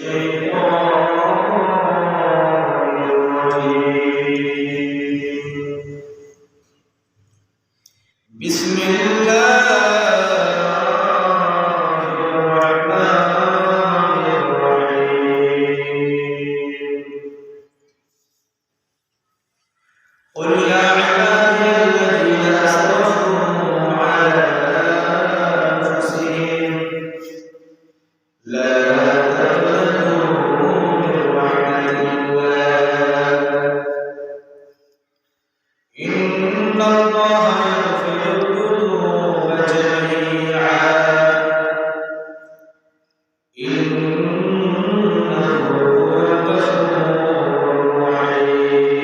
بسم الله الرحمن الرحيم قل يا عبادي الذين أسرفوا على أنفسهم لا تقنطوا من رحمة الله إن الله يغفر الذنوب جميعا إنه هو الغفور الرحيم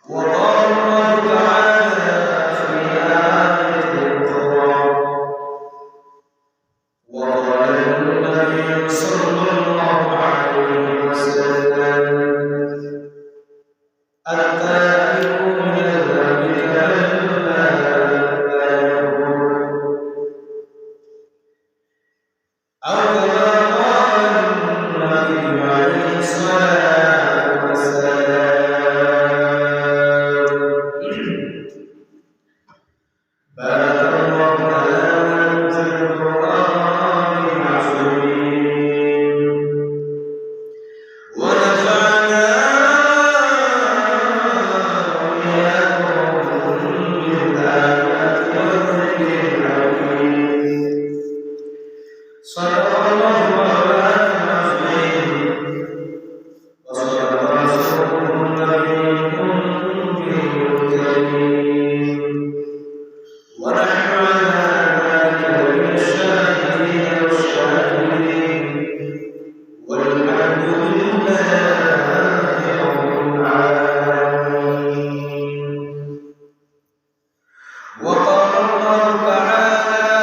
وقال الله تعالى في آية أخرى وقال النبي صلى الله عليه وسلم التائب من الذنب كمن لا ذنب له أو كما قال النبي عليه الصلاة والسلام بارك الله لنا ولكم في القرآن العظيم ونفعنا صدق الله مولانا العظيم وصدق رسوله النبي الكريم ونحن على ذلك من الشاهدين والشاكرين والحمد لله رب العالمين وقال الله تعالى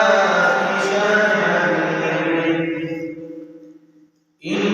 في شان حبيبه إن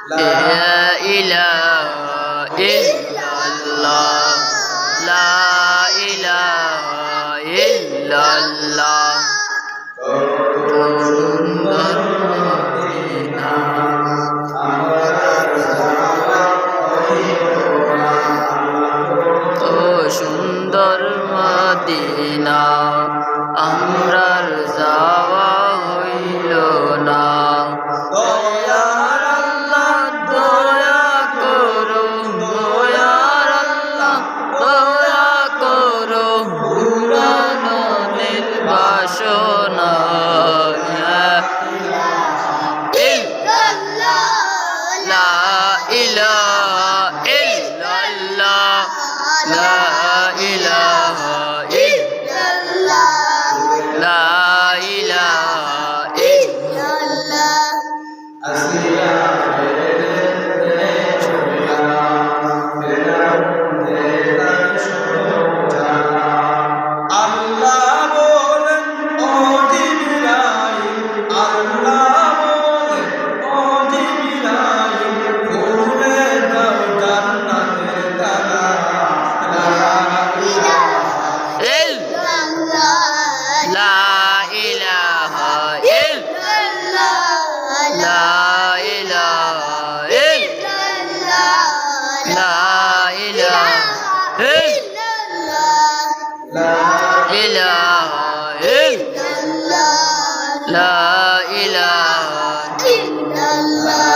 لا إله إلا الله لا إله إلا الله কত সুন্দর মদিনা কত সুন্দর মদিনা আমরার যাওয়া হইল না দয়ার আল্লাহ দয়া করো দয়ার আল্লাহ দয়া করো পুরানো নীল বাসনা লা ইলাহা ইল্লাল্লাহ লা ইলাহা ইল্লাল্লাহ লা ইলাহা ইল্লাল্লাহ আল্লাহ বলেন ও জিবরাইল আল্লাহ বলেন ও জিবরাইল খুলে দাও জান্নাতের তালা লা ইলাহা লা ইলাহা ইল্লাল্লাহ লা ইলাহা ইল্লাল্লাহ লা ইলাহা ইলাহা ইল্লাল্লাহ লা ইলাহা ইল্লাল্লাহ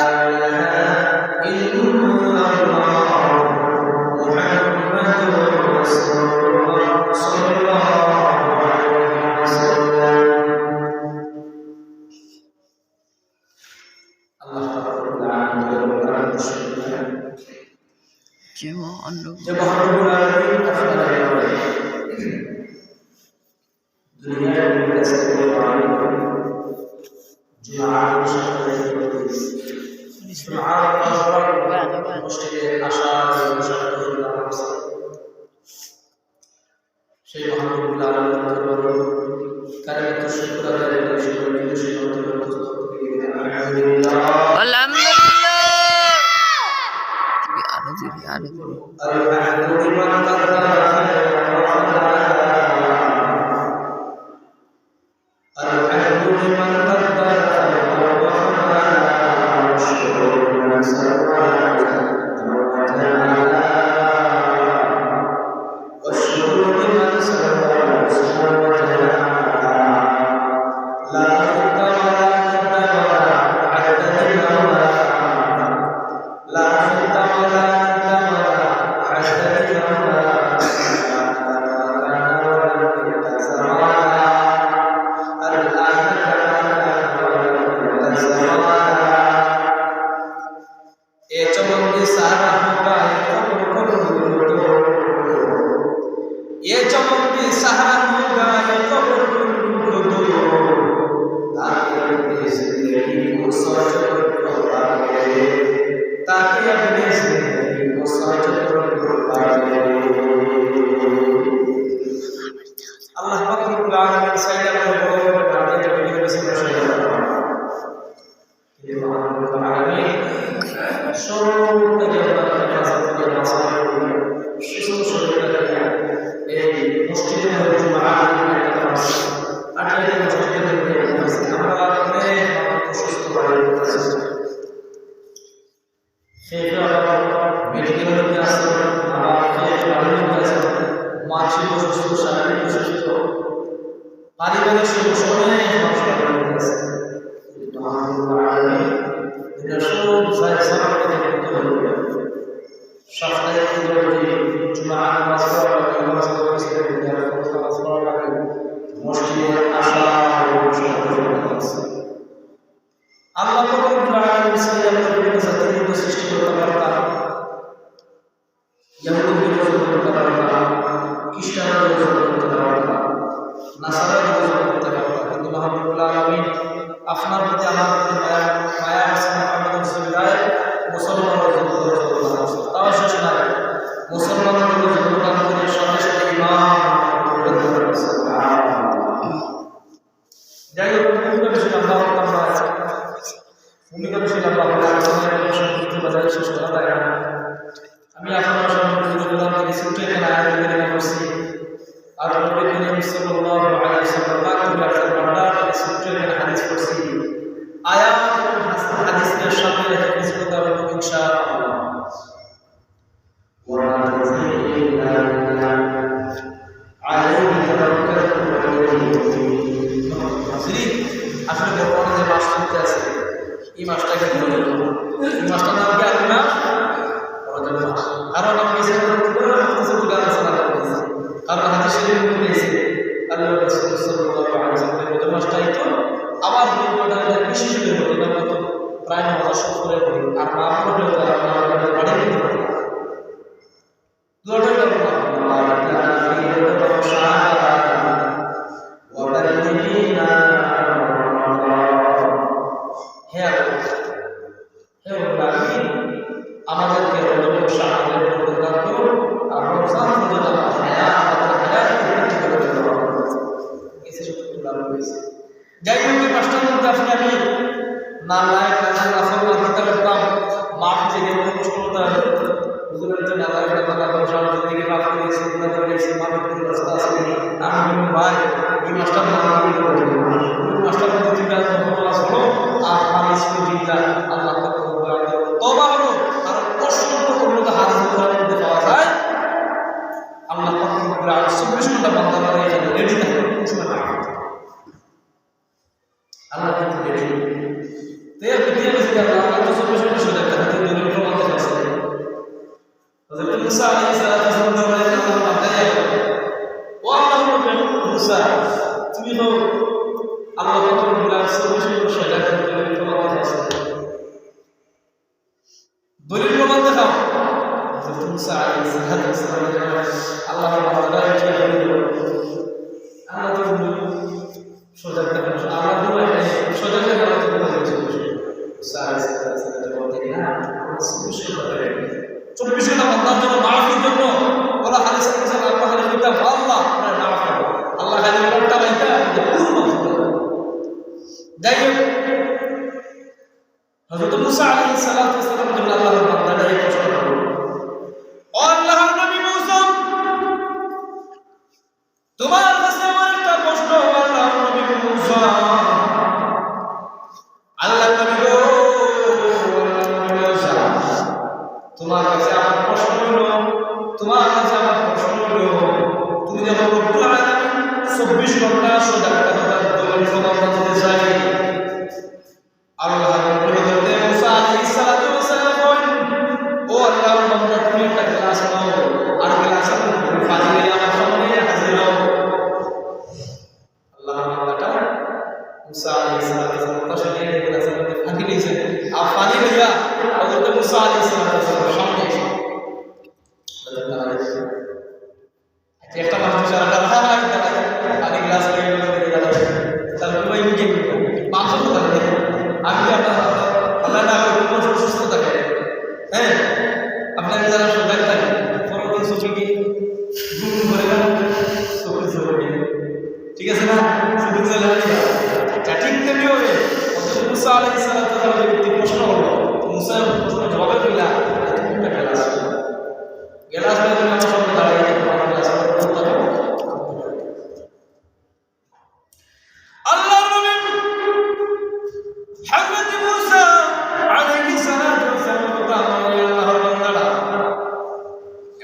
সেই মহানবুল্লাহ কারণ শুকর আদায় করে সেই আলহামদুলিল্লাহ আলহামদুলিল্লাহ আরো দিবি Allah Rabbul Alamin saya পারিবারিক সমস্যায় আপনার প্রতি আমার মায়া আছে মুহাম্মদ রাসূলুল্লাহ মুসলমানদের তাও শেষ না মুসলমানদের জন্য করে সাথে সাথে ইমান যাই হোক ভূমিকা বেশি আল্লাহ ভূমিকা বেশি আল্লাহ হাদিসের সামনে রেখে কিছু কথা বলবো ইনশাআল্লাহ। আসলে বর্তমানে যে মাস চলতে আছে এই মাসটাকে এই মাসটার নাম কি আরবি মাস? রজব মাস। কারণ আমি কারণ হাদিস শরীফে বলেছে আল্লাহ রাসূল সাল্লাল্লাহু আলাইহি ওয়াসাল্লাম রজব মাসটাই তো আবার বিশেষ করে হলো এটা কত প্রায় 970 করে হলো আর না পড়লে তো আমরা বাড়ি দিতে পারি দুটোই করব আমাদেরকে রজব শাহরের প্রদান করুন আর রমজান পর্যন্ত যাই হোক এই পাঁচটার মধ্যে আসলে আমি নাম লায়ক নাম রাসূল দিতে পারতাম মাঠ থেকে প্রশ্ন করতে হবে হুজুরের জন্য আল্লাহ তাআলা সমাজের দিকে মাফ করেছে গুনাহ করেছে মাফের দিকে রাস্তা আছে আমি ভাই এই মাসটার নাম আমি বলবো এই মাসটার মধ্যে তুমি আল্লাহ হলো আর আমি সুবিধা আল্লাহ তাআলা তওবা হলো আর অসংখ্য উন্নত হাদিস মধ্যে পাওয়া যায় আল্লাহ তাআলা 24 ঘন্টা বান্দারা এখানে রেডি থাকে আল্লাহ কিন্তু রেডি তের দিয়ে বসে আল্লাহ তো 24 ঘন্টা শুধু একটা হাতে দলিল প্রমাণ আছে হযরত মুসা আলাইহিস সালাম বলেন আল্লাহ তাআলা ও আল্লাহ মুসা তুমি তো আল্লাহ তাআলা 24 ঘন্টা শুধু একটা দলিল প্রমাণ আছে দলিল প্রমাণ দেখাও হযরত মুসা আলাইহিস সালাম আল্লাহ তাআলা কি বলেন আল্লাহ তো সোজা একটা আমরা দুই সোজা করে বলতে বলেছি সারা সারা বলতে না 24 ঘন্টা বান্দার জন্য মাফির জন্য বলা হাদিস আছে আল্লাহ খালি কিতাব আল্লাহ আপনার মাফ করবে আল্লাহ খালি বলটা বাইতা পুরো মাফ করবে যাই হোক হযরত মুসা আলাইহিস সালাম জন্য আল্লাহর বান্দারা এই প্রশ্ন করলো ও আল্লাহর নবী মুসা তোমার কাছে আমার একটা প্রশ্ন আল্লাহর নবী মুসা আল্লাহ নবী গো মুসা তোমার কাছে আমার প্রশ্ন হলো তুমি যখন রব্বুল আলামিন 24 ঘন্টা সোজা কথা দলিল প্রমাণ দিতে চাই আল্লাহ নবী বলতে মুসা আলাইহিস সালাম বলেন ও আল্লাহর বান্দা তুমি একটা গ্লাস নাও আর গ্লাসের মধ্যে পানি নিয়ে আমার সামনে হাজির হও আল্লাহর বান্দাটা মুসা আলাইহিস সালাম পাশে নিয়ে গ্লাসের মধ্যে পানি নিয়েছে আর পানি লইয়া হযরত মুসা আলাইহিস সালামের সামনে এসে একটা মানুষ সারা রাত পানি গ্লাস নিয়ে দাঁড়ায় তারপর ওই কি মাংস তো থাকে আমি আল্লাহ না করে সুস্থ থাকে হ্যাঁ আপনার যারা সজাগ থাকে পরবর্তী চোখে কি ঘুম করে চোখে চোখে ঠিক আছে না চোখে চলে ঠিক তেমনি হবে মুসা আলাইহিস সালাম ব্যক্তি প্রশ্ন করলো মুসা প্রশ্ন জবাবে দিলা তুমি একটা গেলাস গেলাস মানে আমার সামনে দাঁড়িয়ে আল্লাহর নবী হযরত মুসা আলাইহিস সালাম আল্লাহর বান্দারা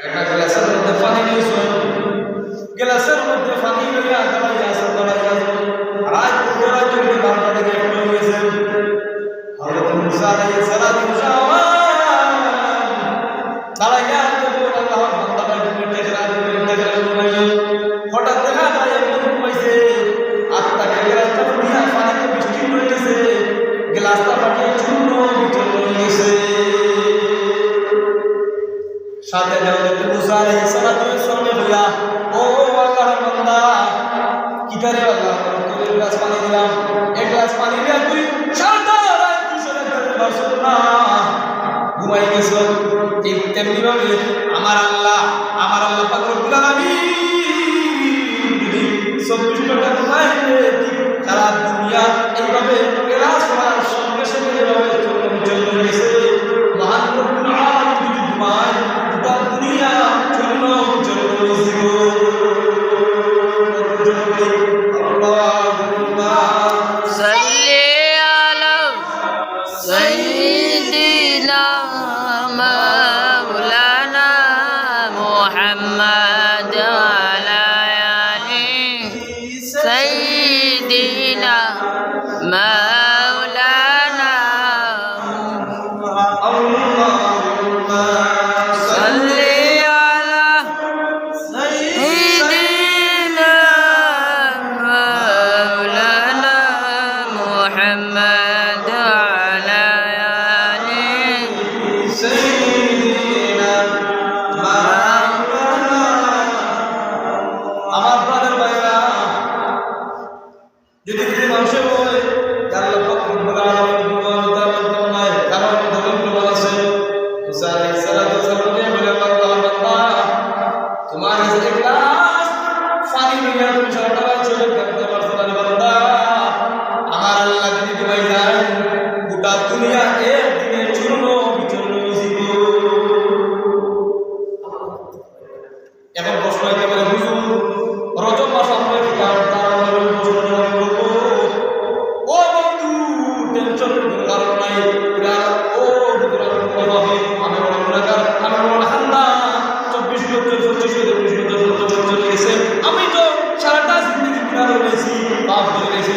একটা গ্লাসের মধ্যে পানি নিয়েছে গ্লাসের মধ্যে পানি নিয়ে দাঁড়িয়ে আছে রাত পুরো জমি বারবার থেকে একটু হয়েছে হযরত মুসা আলাইহিস সালাম দাঁড়াইয়া আল্লাহর বান্দারা হঠাৎ দেখা যায় এমন হয়েছে আত্মাকে গ্লাসটা ফুটিয়ে পানিতে বৃষ্টি হয়ে গেছে গ্লাসটা ফাটিয়ে চূর্ণ বিচূর্ণ হয়ে গেছে সাথে হযরত মুসা আলাইহিস সালাম বললা ও আল্লাহর বান্দা কিতারে আল্লাহ তোর গ্লাস পানি দিলাম এক গ্লাস পানি দিয়ে তুই সারা রাত কিশোরে করতে পারছ না ঘুমাই গেছ ঠিক তেমনি ভাবে আমার আল্লাহ পাক রব্বুল আলামিন 24 ঘন্টা ঘুমাইলে সারা দুনিয়া এইভাবে গ্লাস করার সঙ্গে সঙ্গে এভাবে চলে গেছে মহান রব্বুল আলামিন যদি ঘুমায় গোটা দুনিয়া চূর্ণ বিচূর্ণ হয়ে صل على سيدنا مولانا আমার প্রাণের ভাইরা যদি যদি মানুষের বলে আল্লাহ পাক রব্বুল আলামিন দুনিয়াতে তার নাই কারণ দলিল প্রমাণ আছে মুসা আলাইহিস সালাতু ওয়াসালাম বলে আল্লাহ বান্দা তোমার কাছে এক গ্লাস পানি নিয়ে তুমি সারাটা চলে করতে পারছো না বান্দা আমার আল্লাহ যদি তোমায় যায় গোটা দুনিয়া এক দিনে চূর্ণ বিচূর্ণ হয়ে যাবে এখন প্রশ্ন হইতে পারে হুজুর রজব মাস আমরা কি কারণ তার প্রশ্ন জবাব করব ও বন্ধু টেনশন কারণ নাই ও হুজুর আমি বড় গুনাহগার আমি বড় হান্দা 24 বছর 25 বছর 20 বছর চলে গেছে আমি তো সারাটা জিন্দগি গুনাহ করেছি পাপ করেছি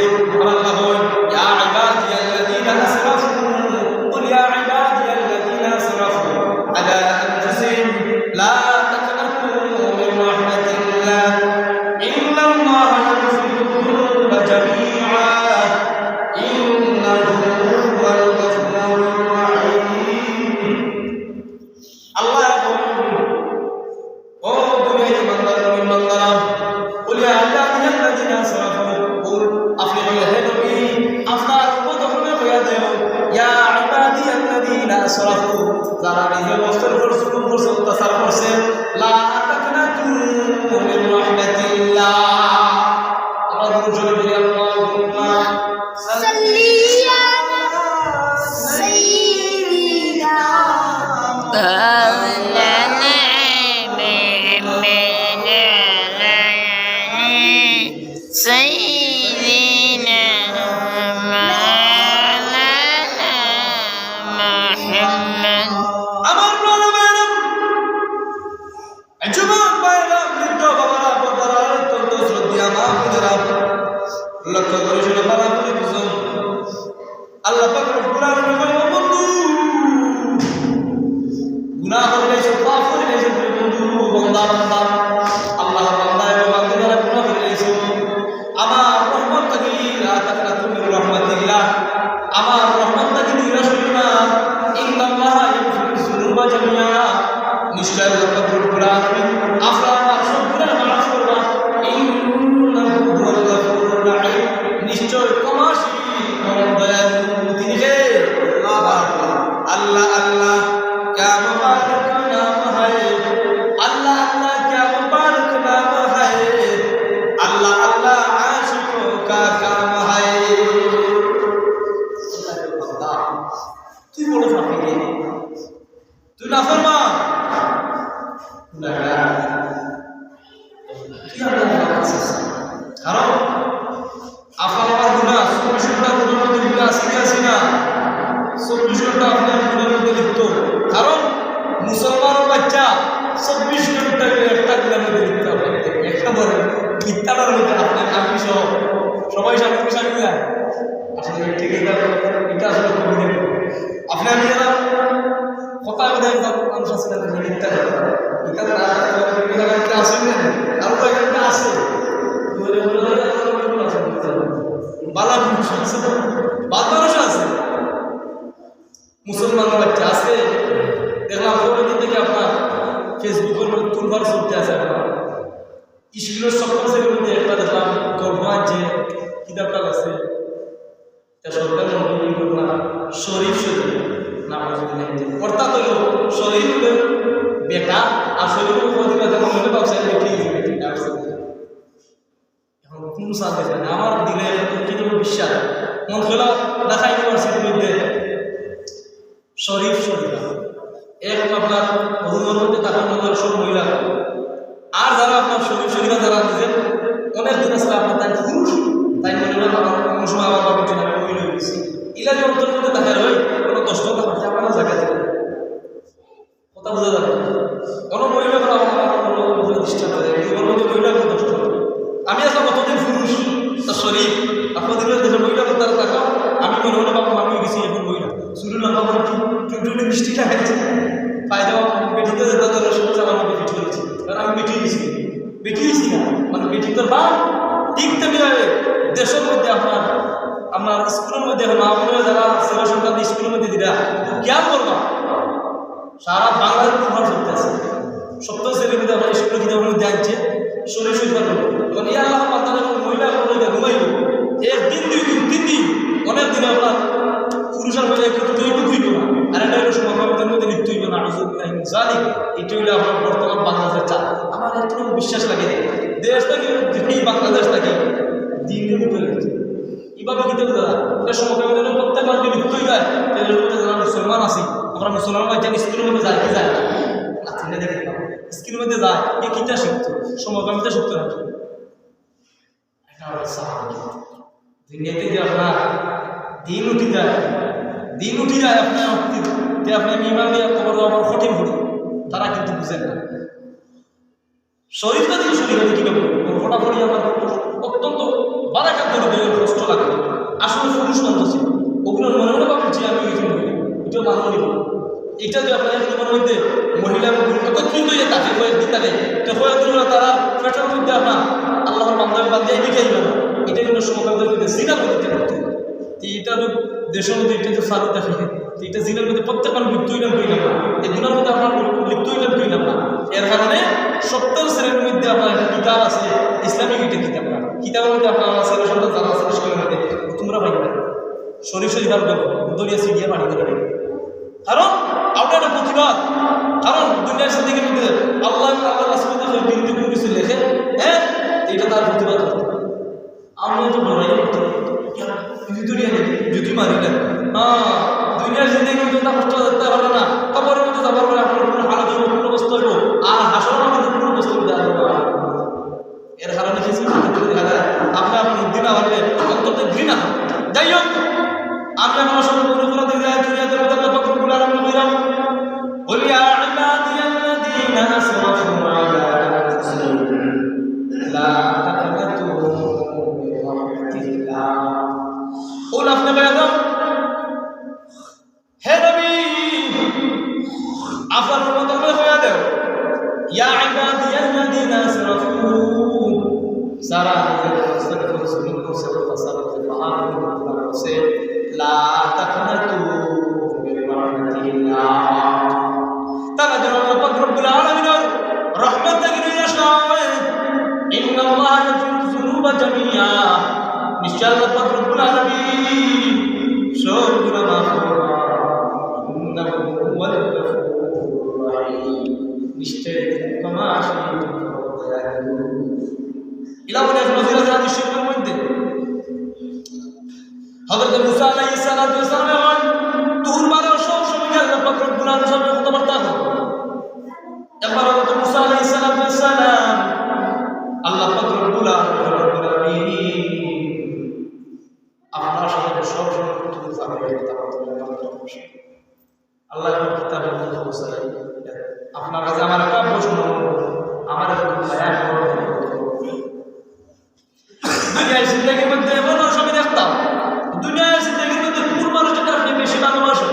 আল্লাহ বলেন ইয়া ইবাদিয়াল্লাযীনা আসরাফু কুল ইয়া ইবাদিয়াল্লাযীনা আসরাফু আলা আনফুসিহিম লা তাকনাতু মিন রাহমাতিল্লাহ ইন্নাল্লাহা ইয়াগফিরু যুনুবা জামিআ ইন্নাহু হুয়াল গফুরুর রাহিম আল্লাহ ও দুনিয়ার বান্দারা বলি আল্লাযীনা আসরাফু কুল আপনি হে নবী আপনার উম্মত হলে হয়ে দেও ইয়া ইবাদিয়াল্লাযীনা আসরাফু যারা নিজে বস্তর উপর জুলুম করছে অত্যাচার করছে লা তাকনাতু মিন রাহমাতিল্লাহ আমরা দুজন জোরে বলি আল্লাহুম্মা সাল্লি আলা সাইয়্যিদিনা سيدنا مولانا محمد আমার প্রাণের ভাইরা যুবক ভাইরা বৃদ্ধ বাবারা বড়রা অত্যন্ত শ্রদ্ধেয় মা বোনেরা লক্ষ্য করে শুনে বাবা বলে বুঝুন আল্লাহ পাক রব্বুল আলামিন বলে ও বন্ধু গুনাহ করেছো পাপ করেছো তুমি বন্ধু বান্দা বান্দা আল্লাহর বান্দা এবং বান্দারা গুনাহ করেছো আমার রহমত থেকে লা তাকনাতু মিন রাহমাতিল্লাহ আমার রহমত থেকে নিরাশ হইও না ইন্নাল্লাহা ইয়াগফিরু যুনুবা জামিআ নিশ্চয় আল্লাহ পাক রব্বুল আলামিন আপনার সব গুনাহ মাফ করবেন ইন্নাহু হুয়াল গফুরুর রাহিম নিশ্চয় ক্ষমাশীল পরম দয়ালু তিনি হে আল্লাহ আল্লাহ क्या मुबारक नाम है अल्लाह अल्लाह क्या मुबारक नाम है अल्लाह अल्लाह आशिकों का काम है तू बोलो फाकिर तू नाफरमान गुनाहगार क्या बोलना কারণ আপনার গুনাহ 24 ঘন্টা গুনার মধ্যে গুনাহ আছে না 24 ঘন্টা আপনার গুনার মধ্যে লিপ্ত কারণ মুসলমানের বাচ্চা 24 ঘন্টা একটা গুনার মধ্যে লিপ্ত একটা বড় মিথ্যাটার মধ্যে আপনার আমি সহ সবাই সামনে সামনে যায় আসলে ঠিক এটা আসলে কবি আপনি আমি যারা কথা কথা মানুষ আছে না মিথ্যা এটা না আসেন না আর তো একটা আছে বালা মানুষ আছে বাদ মানুষ আছে মুসলমান বাচ্চা আছে দেখলাম পরের দিকে আপনার ফেসবুকের মধ্যে তুলবার চলতে আছে আপনার স্কুলের সবচেয়ে মধ্যে একটা দেখলাম গভর্নমেন্ট যে কিতাবটা আছে তা সরকার মন্ত্রী করলাম শরীফ শরীফ নাম অর্থাৎ হলো শরীফ হলো বেটা আর শরীফের প্রতিবাদ মনে ব্যবসায় বেটি এখন কোন সাল দেখেন আমার দিলে কিন্তু বিশ্বাস মন খোলা ঢাকা ইউনিভার্সিটির মধ্যে শরীফ শরীফ এক আপনার রুমের মধ্যে তাকার মধ্যে সব মহিলা আর যারা আপনার শরীফ শরীফা যারা নিজের অনেক দিন আসলে আপনার তাই পুরুষ তাই মনে হয় কোনো সময় আমার বাবার জন্য আমি মহিলা হয়েছি ইলাজি অন্তর মধ্যে দেখা হয় কোনো 10 টাকা খরচা আমার জায়গা দেবে কথা বোঝা যাবে কোনো মহিলা করা আমার দৃষ্টান্ত দেয় জীবনের মধ্যে মহিলা কোনো 10 টাকা আমি আসলে কতদিন পুরুষ তা শরীফ আপনাদের দেশের মহিলা তারা দেখা আমি মনে হলে বাবা আমি গেছি এখন মহিলা শুনুন না বাবা একটু মিষ্টি খাইছে ফায়দা বেটিতে তাদের সমস্যা আমার বেটি চলেছে কারণ আমি বেটি গেছি বেটি গেছি না মানে বেটি তোর বা ঠিক তেমনি দেশের মধ্যে আপনার স্কুলের মধ্যে মা বোনেরা যারা সেবা সন্তান স্কুলের মধ্যে দিরা কেয়ার করবা সারা বাংলাদেশ প্রভাব চলতেছে। সপ্তাহ ছেলের মধ্যে আমার স্কুলে কিতাবের মধ্যে আনছে শরীর সুইফার করবো তখন এই আল্লাহ বান্দা যখন মহিলা ঘুমাইব 1 দিন 2 দিন 3 দিন অনেক দিন আপনার পুরুষের মধ্যে একটু তৈরি হইব না। আর এটা হলো সমাজের মধ্যে লিপ্ত হইব না। জানি এটা হইলে আপনার বর্তমান বাংলাদেশের চাপ। আমার এত বিশ্বাস লাগে দেশ থেকে এই বাংলাদেশ থেকে দিনের উপরে এইভাবে কিন্তু এটা সমাজের মধ্যে প্রত্যেক মানুষ লিপ্ত হয়ে যায়। যারা মুসলমান আছি আমরা মুসলমান বাচ্চা স্কুলের মধ্যে যাই কি যায় না দেখে স্কুলের মধ্যে যায় এ কিটা শিখতো সমকামিতা শিখতো নাকি দুনিয়াতে যে আপনার দিন উঠি যায় আপনার ইমান দিয়ে খবর আমার কঠিন হল তারা কিন্তু বুঝেন না। শরীরটা দিয়ে শরীর কি করবো ফটাফটি আমার অত্যন্ত বারাকাত কষ্ট লাগে। আসলে পুরুষ মানুষ আছে ওগুলো মনে মনে ভাবছি আমি এটা মানব নিব এটা যে আপনার জীবনের মধ্যে মহিলা একত্রিত হয়ে থাকে কয়েকদিন থাকে তো কয়েকদিন তারা পেটের মধ্যে আপনার আল্লাহর বান্দাকে বাদ দিয়ে দিকে না এটা কিন্তু সমকামীদের মধ্যে জিনা করতে করতে এটা তো দেশের মধ্যে এটা তো সারু দেখে এটা জিনার মধ্যে প্রত্যেক মানুষ লিপ্ত হইলাম কইলাম না এই গুণার মধ্যে আপনার লিপ্ত হইলাম কইলাম না। এর কারণে সপ্তম শ্রেণীর মধ্যে আপনার একটা কিতাব আছে ইসলামিক একটা কিতাব না কিতাবের মধ্যে আপনার ছেলে সন্তান যারা আছে স্কুলের মধ্যে তোমরা পাইবে শরীর শরীর দরিয়া সিডিয়া পানি করে কারণ আপনার একটা প্রতিবাদ। কারণ দুনিয়ার সাথে মধ্যে আল্লাহ রাসূলের বিরুদ্ধে কোনো কিছু লেখে হ্যাঁ এটা তার প্রতিবাদ করতে আমরা তো লড়াই করতে দরিয়া নেই যদি মারিলেন দুনিয়ার জিন্দগি মধ্যে কষ্ট করতে পারবে না কবরের মধ্যে যাবার পরে আপনার কোনো হালত হইব কোনো বস্তু হইব আর হাসর মধ্যে কোনো বস্তু এর কারণে কিছু দেখা যায় আপনার মুক্তি না হলে অন্তত ঘৃণা যাই হোক আমি আমার সঙ্গে মনে করে দেখে দুনিয়াতে আল্লাহ পাক রব্বুল আলামিন কইলাম قل يا عبادي الذين اسرفوا على انفسهم لا تقنطوا من رحمة الله قل আপনি বলে দাও হে নবী আপনার মত হয়ে দাও ইয়া ইবাদি الذين اسرفوا সারা নিজের রাসূল করছে ফসারতে ফাহাম করছে লা তাকনাতু মির রাহমাতিল্লাহ তারা যেন আল্লাহ পাক রব্বুল আলামিনের রহমত থেকে নিরাশ হয়। ইন্নাল্লাহা ইয়াগফিরু যুনুবা জামিআ নিশ্চয় আল্লাহ পাক রব্বুল আলামিন সব গুনাহ মাফ করেন ইন্নাহু হুয়াল গফুরুর রহিম নিশ্চয় ক্ষমা আসীন দয়ালু। ইলামুল নজির হাদিস শরীফের মধ্যে হযরত মুসা আলাইহিস সালাতু ওয়াস সালাম তুহুর বারে সব সময় আল্লাহ পাক রব্বুল আলামিনের সামনে কথাবার্তা করে। একবার হযরত মুসা আলাইহিস সালাতু ওয়াস সালাম আল্লাহ পাক রব্বুল আলামিন আপনার সাথে সব সময় কথা বলতে আল্লাহ কিতাবের মধ্যে বলেছেন আপনার কাছে আমার একটা প্রশ্ন আমার দয়া করে দুনিয়ার জিন্দগির মধ্যে এমন সবই দেখতাম দুনিয়ার জিন্দগির মধ্যে কোন মানুষটাকে আপনি বেশি ভালোবাসেন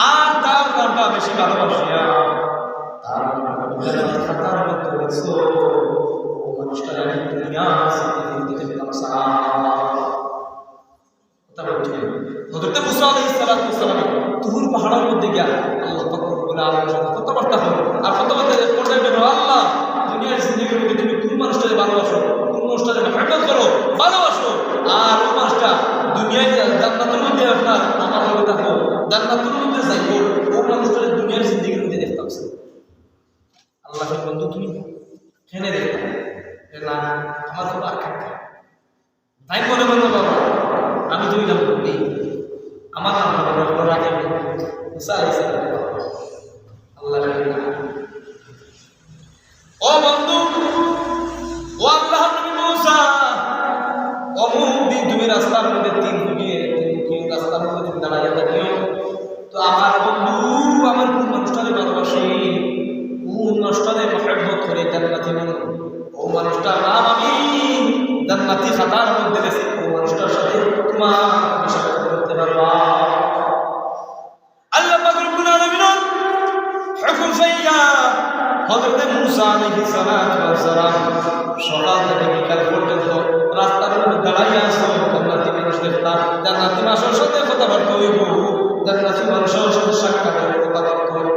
আর তার নামটা বেশি ভালোবাসিয়া তার খাতার মধ্যে রেখেছো ও মানুষটা আমি দুনিয়ার জিন্দগিতে পেলাম সালাম কথা বলছি হযরত মুসা আলাইহিস সালাতু ওয়াস সালাম তুহুর পাহাড়ের মধ্যে গিয়া আল্লাহ পাক রব্বুল আলামিনের সাথে কথাবার্তা হলো আর কথাবার্তা পর্যায়ে বলল আল্লাহ দুনিয়ার জিন্দগির মধ্যে তুমি কোন মানুষটাকে ভালোবাসো কোন মানুষটাকে মেহনত করো ভালোবাসো আর ওই মানুষটা দুনিয়ায় জান্নাতের মধ্যে আপনার আমার লগে থাকো জান্নাতের মধ্যে যাইবো ওই মানুষটাকে দুনিয়ার জিন্দগির মধ্যে দেখতাম আল্লাহ বন্ধু তুমি কেনে দেখতাম না আমার খুব আকাঙ্ক্ষা তাই মনে মনে বাবা আমি তুমি নাম করবি আমার নাম রাখে মুসা আলাইহিস সালাম আল্লাহ ও বন্ধু ও আল্লাহ নবী মুসা অমুক দিন তুমি রাস্তার মধ্যে তিন ফুটিয়ে রাস্তার মধ্যে তুমি দাঁড়াইয়া থাকিও তো আমার বন্ধু আমার কোন মানুষটাকে ভালোবাসি কোন মানুষটাকে মহব্বত করে জান্নাতি মানুষ ও মানুষটার নাম আমি জান্নাতি খাতার মধ্যে রেখে ও মানুষটার সাথে তোমার সাক্ষাৎ করতে পারবা। আল্লাহ পাক রব্বুল আলামিন হুকুম ফাইয়া হযরত মুসা আলাইহিস সালাতু ওয়াস সালাম সকাল থেকে বিকাল পর্যন্ত রাস্তার মধ্যে দাঁড়াইয়া আছে জান্নাতি মানুষ দেখতা জান্নাতি মানুষের সাথে কথাবার্তা হইব জান্নাতি মানুষের সাথে সাক্ষাৎ কথাবার্তা হইব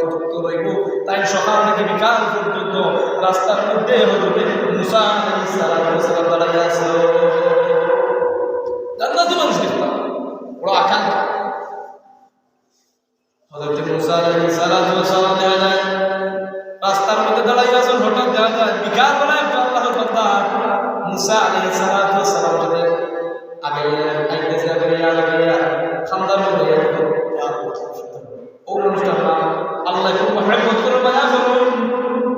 হযরত মুসা আলাইহিস সালাতু ওয়াস সালাম দেখা যায় রাস্তার মধ্যে দাঁড়াইয়া আছেন, হঠাৎ দেখা যায় বিকাল বেলা একটা আল্লাহর বান্দা মুসা আলাইহিস সালাতু ওয়াস সালাম সাথে আগাইয়া আইতেছে, আগাইয়া খান্দার মধ্যে ও মানুষটা আল্লাহ খুব মহব্বত করে মায়া করুন,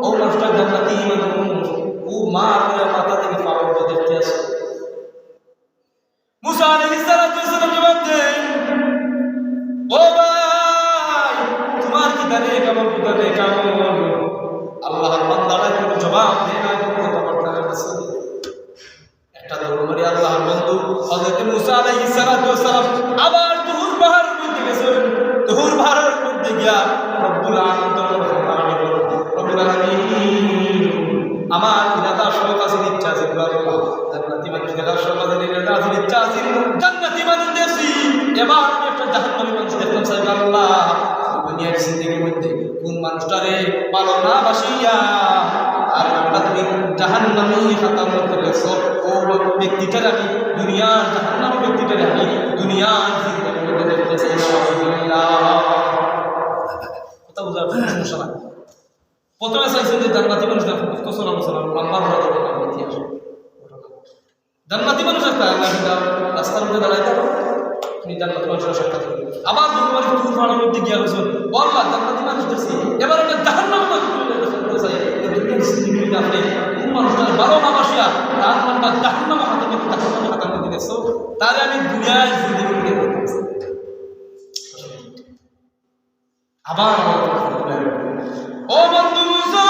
ও মানুষটা জান্নাতি মানুষ, ও মা করে মাথা থেকে পা পর্যন্ত দেখতে আসে। মুসা আলাইহিস সালাতু ওয়াস সালাম জবাব দেন, ও ভাই তোমার কি জানে কেমন জানে কেমন? আল্লাহর বান্দারা কোনো জবাব দেয় না, কোনো কথাবার্তা বলছে। একটা দরবারে আল্লাহর বন্ধু হযরত মুসা আলাইহিস সালাতু ওয়াস সালাম আবার তুহুর পাহাড়ের মধ্যে গেছেন। তুহুর পাহাড়ের মধ্যে গিয়া রব্বুল আলামিন আমার নেতা সব কাছে ইচ্ছা আছে, আল্লাহ জান্নাতি মানুষ দেখার সব কাছে নেতা আছে ইচ্ছা আছে, জান্নাতি মানুষ দেখছি, এবার আমি একটা জাহান্নামী মানুষ দেখলাম। সাহেব আল্লাহ দুনিয়ার জিন্দেগির মধ্যে কোন মানুষটারে ভালো না বাসিয়া আর আমরা তুমি জাহান্নামী খাতার মধ্যে লেখছো, ও ব্যক্তিটার আমি দুনিয়ার জাহান্নামী ব্যক্তিটারে আমি দুনিয়ার জিন্দেগির মধ্যে দেখতেছি। কথা বুঝার সমস্যা না। প্রথমে চাইছেন যে জান্নাতি মানুষ জান্নাতি মানুষ একটা রাস্তার মধ্যে দাঁড়াইতে হবে, তুমি জান্নাতি মানুষের সাক্ষাৎ করবে। আবার তোমার তুর পাহাড়ের মধ্যে গিয়া গেছেন, আল্লাহ জান্নাতি মানুষ দেখছি, এবার একটা জাহান্নামী মানুষ চাই আপনি কোন মানুষটার ভালো না বাসিয়া তার নামটা জাহান্নামী হাতের মধ্যে দেখছো, তাহলে আমি দুনিয়ায় জিন্দেগি দেখতেছি। আবার ও বন্ধু মুসা,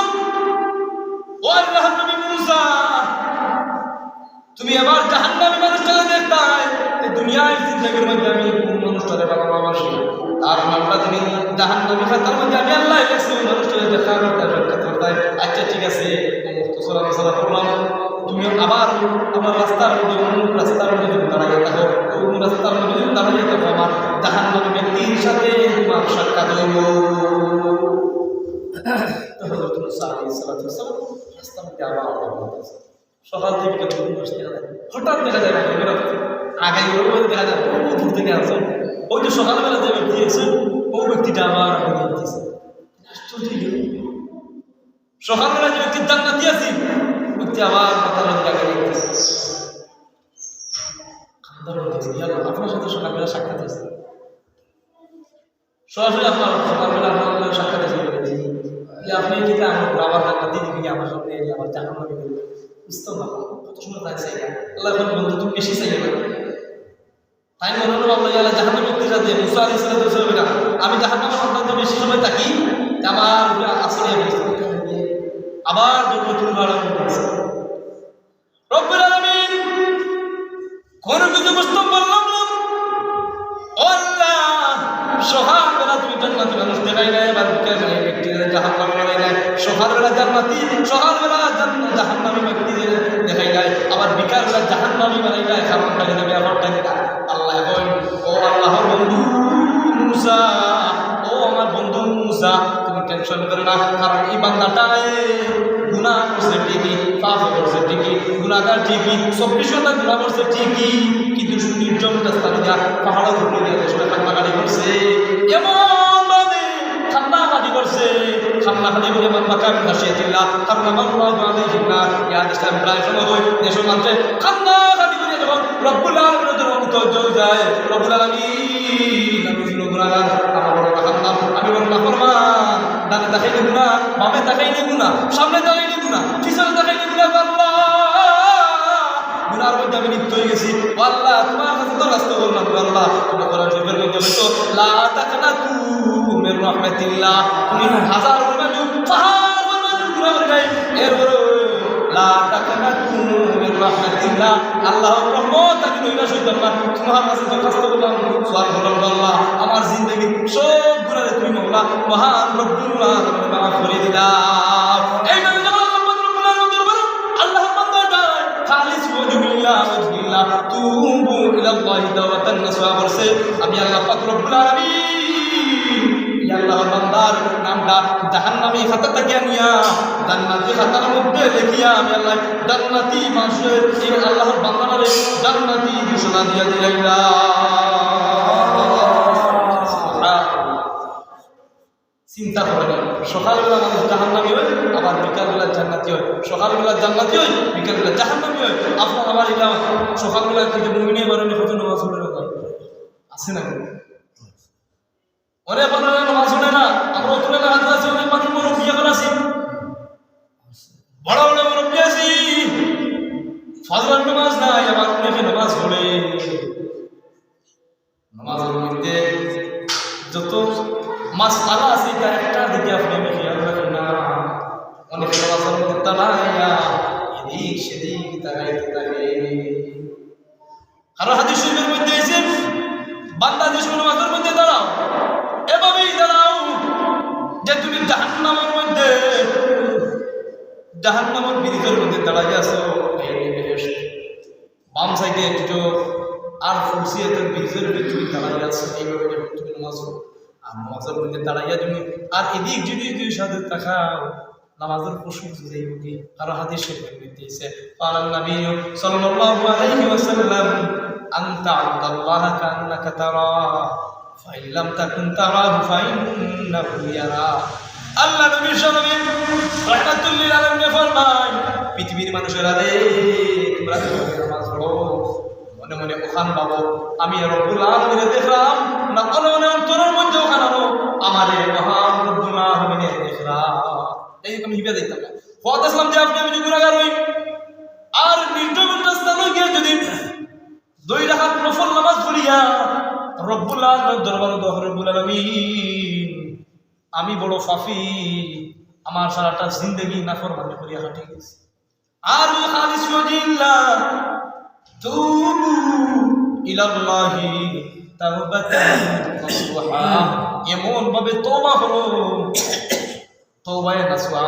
ও আল্লাহর নবী মুসা, তুমি এবার জাহান্নামী মানুষটাকে দেখতাই দুনিয়ার জিন্দেগির মধ্যে আমি কোন মানুষটারে ভালোবাসি তার নামটা তুমি জাহান্নামী খাতার মধ্যে আমি আল্লাহ লিখছি, ওই মানুষটাকে দেখা করতে সাক্ষাৎ করতে। আচ্ছা ঠিক আছে, মুক্তসলা করলাম, তুমি আবার আমার রাস্তার মধ্যে রাস্তার মধ্যে তুমি দাঁড়াইয়ে থাকো, কোন রাস্তার মধ্যে তুমি দাঁড়াইয়ে থাকো, আমার জাহান্নামী ব্যক্তির সাথে তোমার সাক্ষাৎ হইব। সকাল থেকে হঠাৎ দেখা যায় আগে দেখা যায় দূর থেকে আসেন, ওই যে সকালবেলা যে ব্যক্তি আছে ওই ব্যক্তিটা আবার সকালবেলা যে ব্যক্তির জান্নাতি আছে ব্যক্তি আবার মাথার মধ্যে আগে আপনার সাথে সকালবেলা সাক্ষাৎ আছে, সরাসরি আপনার সকালবেলা আপনার সাক্ষাৎ আছে, আপনি যেটা আমার বাবার জান্নাতি দিকে আমার সামনে আমার জাহান্নামী বুঝতে পারবো কত সময় তাই চাই আল্লাহ বন্ধু তুমি বেশি চাই তাই মনে হলো আল্লাহ আল্লাহ জাহান্নামী ব্যক্তির সাথে মুসা আলাইহিস সালাম আমি জাহান্নামের সংক্রান্ত বেশি সময় থাকি, আমার আসলে আবার রব্বুল আলামিন কোন কিছু বুঝতে পারলাম না। আল্লাহ সকালবেলা তুমি জান্নাতি মানুষ দেখাই নাই, এবার বিকেলবেলা ব্যক্তি জাহান্নামী বানাই নাই, সকালবেলা জান্নাতি সকালবেলা জাহান্নামী ব্যক্তি দেখাই নাই, আবার বিকালবেলা জাহান্নামী বানাই নাই, কারণটা দেবে আমারটা আল্লাহ এখন ও আল্লাহর বন্ধু মুসা, ও আমার বন্ধু মুসা তুমি টেনশন করো না, কারণ এই বান্দাটায় গুনাহ করছে ঠিকই, পাপ করছে ঠিকই, গুনাহগার ঠিকই, 24 ঘন্টা গুনাহ করছে ঠিকই, কিন্তু নির্জন রাস্তা দিয়া পাহাড়ের উপরে গিয়ে দেশে কান্নাকাটি করছে, এমন ভাবে কান্নাকাটি করছে, কান্নাকাটি করে মান বাকাম হাসিয়াতিল্লাহ কারণ আল্লাহু আলাইহিনা ইয়া ইসলাম প্রায় সময় দেশের মানুষে কান্নাকাটি করে যখন রব্বুল আলামিনের জন্য মুতওয়াজ্জহ হয়ে যায়, রব্বুল আলামিন আমি শুনো গুনাহগার, আমার বড় কান্না, আমি বড় নাফরমান, ডানে তাকাইলে গুনাহ, বামে তাকাইলে গুনাহ, সামনে তাকাইলে গুনাহ, পিছনে তাকাইলে গুনাহ, আল্লাহ গুনার মধ্যে আমি লিপ্ত হয়ে গেছি, আল্লাহ তোমার কাছে দরখাস্ত করলাম, আল্লাহ তুমি কোরআন শরীফের মধ্যে বলছো লা তাকনাতু মির রাহমাতিল্লাহ, তুমি হাজার মানুষ পাহাড় মানুষ গুনাহ করে নাই, এরপরে লা তাকনাতু মির রাহমাতিল্লাহ, আল্লাহর রহমত আমি নইলা সইতাম না, তোমার কাছে দরখাস্ত করলাম, সুবহান আল্লাহ আমার জিন্দেগি সব গুনাহ তুমি মাওলা মহান রব্বুল আলামিন মাফ করে দিলাম। এই মানে রব্বুল আলামিন আল্লাহ বান্দাটা খালিস ওয়াজহুল্লাহ ওয়াজহুল্লাহ তুবু ইলাল্লাহি তাওবাতান নাসুহা বলছে, আমি আল্লাহ পাক রব্বুল আলামিন ইয়া আল্লাহর বান্দার নামটা জাহান্নামী খাতা থেকে নিয়া জান্নাতি খাতার মধ্যে লিখিয়া আমি আল্লাহ জান্নাতি মানুষের এই আল্লাহর বান্দারে জান্নাতি ঘোষণা দিয়া দিলাম। চিন্তা করেন সকালবেলা মানুষ জাহান্নামী হয় আবার বিকালবেলা জান্নাতি হয়, সকালবেলা জান্নাতি হয় বিকালবেলা জাহান্নামী হয়। আপনার আমার এটা সকালবেলা কিছু মুমিনে বারণে কত নামাজ পড়ে না আছে না? অনেক মানুষ নামাজ পড়ে না, আমরা তুলে না হাত আছে, অনেক মানুষ মুরব্বী এখন আছি, বড় বড় মুরব্বী আছি, ফজরের নামাজ নাই আবার অনেকে নামাজ পড়ে। নামাজের মধ্যে যত মাসআলা আছে তার একটা দিকে আপনি খেয়াল রাখেন না। অনেকে নামাজের মধ্যে তালাইয়া এদিক সেদিক তাকাইতে থাকে। কারো হাদিস শরীফের মধ্যে এসে বান্দা যে সময় নামাজের মধ্যে দাঁড়াও এভাবেই দাঁড়াও যে তুমি জাহান্নামের মধ্যে জাহান্নামের ব্রিজের মধ্যে দাঁড়াই আছো। বাম সাইডে একটু আর ফুলসিয়াতের ব্রিজের মধ্যে তুমি দাঁড়াই আছো, এইভাবে তুমি নামাজ আর নামাজের মধ্যে দাঁড়াইয়া তুমি আর এদিক যদি দুই সাথে তাকাও নামাজের খুশু যাইব কি। কারো হাদিস শরীফের মধ্যে এসে قال النبي صلى الله عليه وسلم أنت عبد الله كأنك تراه فإن لم تكن تراه فإنه يراك। আল্লাহ নবীর সামনে রাহমাতুল লিল আলামিন ফরমান পৃথিবীর মানুষেরা রে তোমরা নামাজ পড়ো মনে মনে ওখান পাবো আমি রব্বুল আলামিনে দেখলাম না মনে মনে অন্তরের মধ্যে ওখান আনো আমারে মহান রব্বুল আলামিনে দেখলাম। এই আমি হিবে দেখতাম না হওয়াত আসলাম যে আপনি আমি গুনাহগার হই আর নির্জন রাস্তায় গিয়ে যদি 2 রাকাত নফল নামাজ পড়িয়া রব্বুল আলামিনের দরবারে দোয়া রব্বুল আলামিন আমি বড় পাপী, আমার সারাটা জিন্দেগি নাফরমানি করিয়া কাটিয়ে গেছে, আর খালিস ওয়াজিল্লাহ তুবু ইলাল্লাহি তাওবাতান নাসুহা এমন ভাবে তওবা করো তওবায়ে নাসুহা।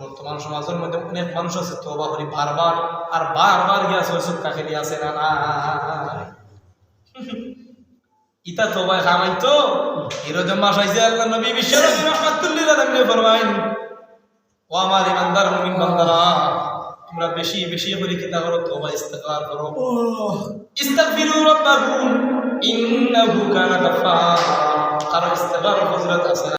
বর্তমান সমাজের মধ্যে অনেক মানুষ আছে তওবা করি বারবার আর বারবার গিয়া সৈসব কাকেলি আছে না না ইতা তওবা খামাইতো এরকম মাস আইছে আল্লাহ নবী বিশ্বনবী রাহমাতুল লিল আলামিন ফরমাইন ও আমার ইমানদার মুমিন বান্দারা তোমরা বেশি বেশি করে কিতা করো তওবা ইস্তিগফার করো। ইস্তাগফিরু রাব্বাকুম ইন্নাহু কানা গাফফার। কারণ ইস্তিগফার ফজিলত আছে।